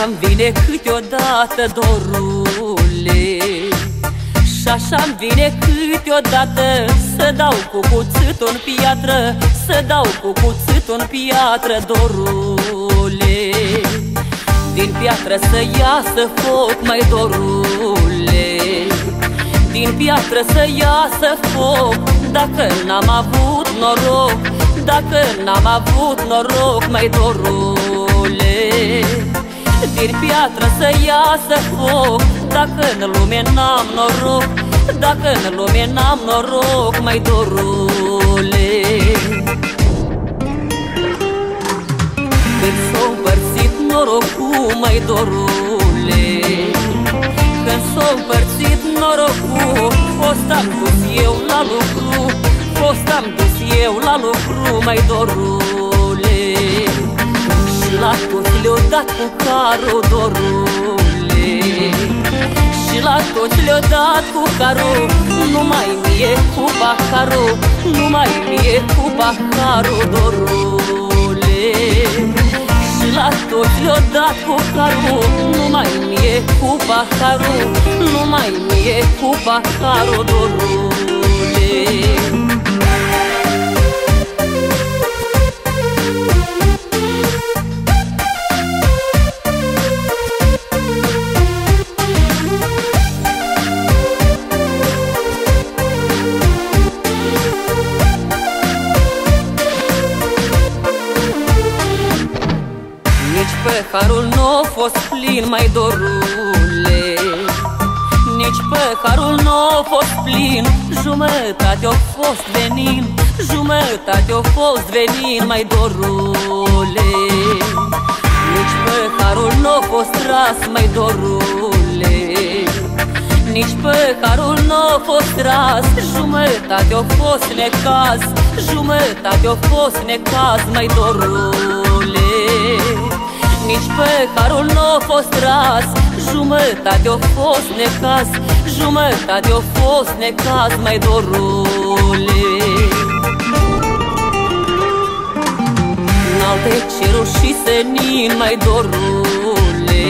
Și-așa-mi vine câteodată, dorule, Și-așa-mi vine câteodată să dau cu cuțitul în piatră, Să dau cu cuțitul în piatră, dorule. Din piatră să iasă foc, mai dorule, din piatră să iasă foc. Dacă n-am avut noroc, dacă n-am avut noroc, mai dorule, din piatră să iasă foc. Dacă în lume n-am noroc, dacă în lume n-am noroc, mai dorule. Când s-o împărțit norocul, mai dorule, când s-o împărțit norocul, fost-am dus eu la lucru, fost-am dus eu la lucru, mai dorule. Și la toți le-o dat cu carul, dorule, și la toți le-o dat cu carul, numai mie cu paharul, numai mie cu paharul, dorule. Și la toți le-o dat cu carul, numai mie cu paharul, numai mie cu paharul, dorule. Nici păharul n-a fost plin, mai dorule, nici păharul n-a fost plin, jumătate-o fost venin, jumătate-o fost venin, mai dorule. Nici păharul n-a fost ras, mai dorule, nici păharul n-a fost ras, jumătate-o fost necaz, jumătate-o fost necaz, mai dorule. Nici păharul n-a fost ras, jumătate-o fost necaz, jumătate-o fost necaz, mai dorule. N-alte ceruri și senin, mai dorule,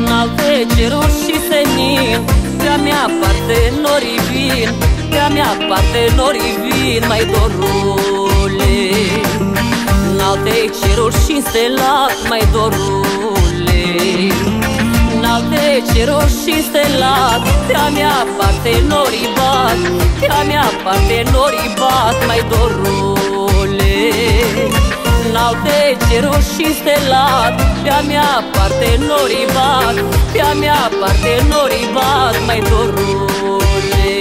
N-alte ceruri și senin, de-a mea parte norii vin, de-a mea parte norii vin, mai dorule. N-alte ceruri și stelat, mai dorule, N-alte ceruri și stelat, de-a mea parte norii bat, de-a mea parte norii bat, mai dorule. N-alte ceruri și stelat, de-a mea parte norii bat, de-a mea parte norii bat, mai dorule.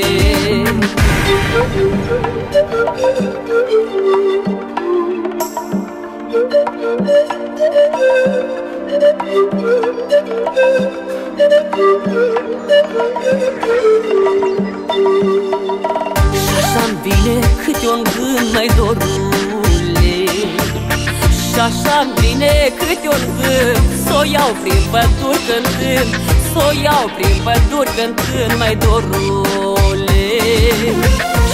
Și-așa-mi vine câte un gând, mai dorule, Și-așa-mi vine câte un gând, s-o iau prin păduri cântând, s-o iau prin păduri cântând, mai dorule.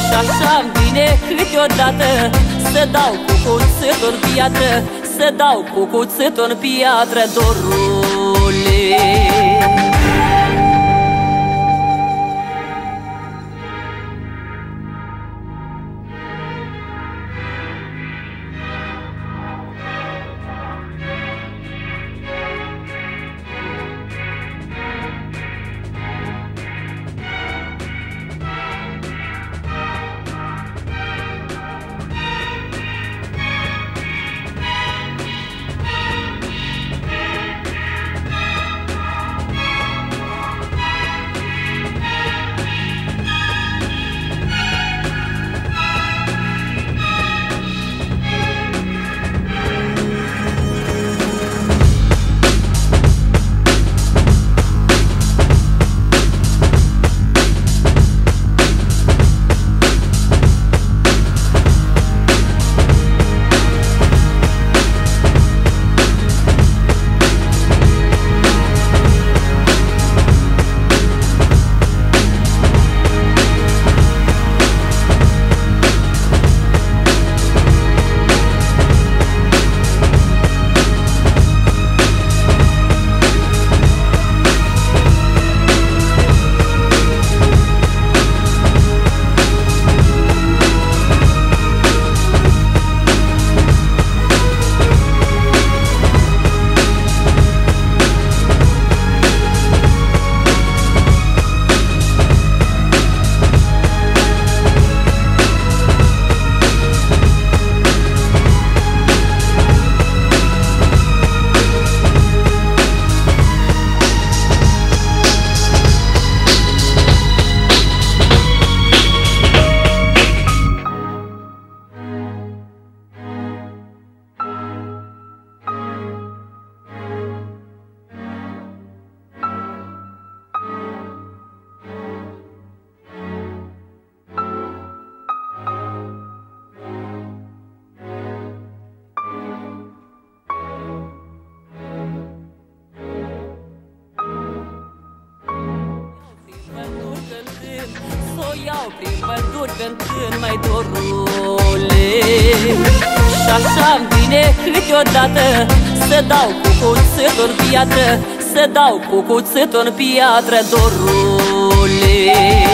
Și-așa-mi vine câteodată să dau cu cuțitul în piatră, să dau cu cuțitul în piatră, dorule. cânt, s-o iau prin păduri cântând, mai dorule. Și așa-mi vine câteodată să dau cu cuțitul în piatră, să dau cu cuțitul în piatră, dorule.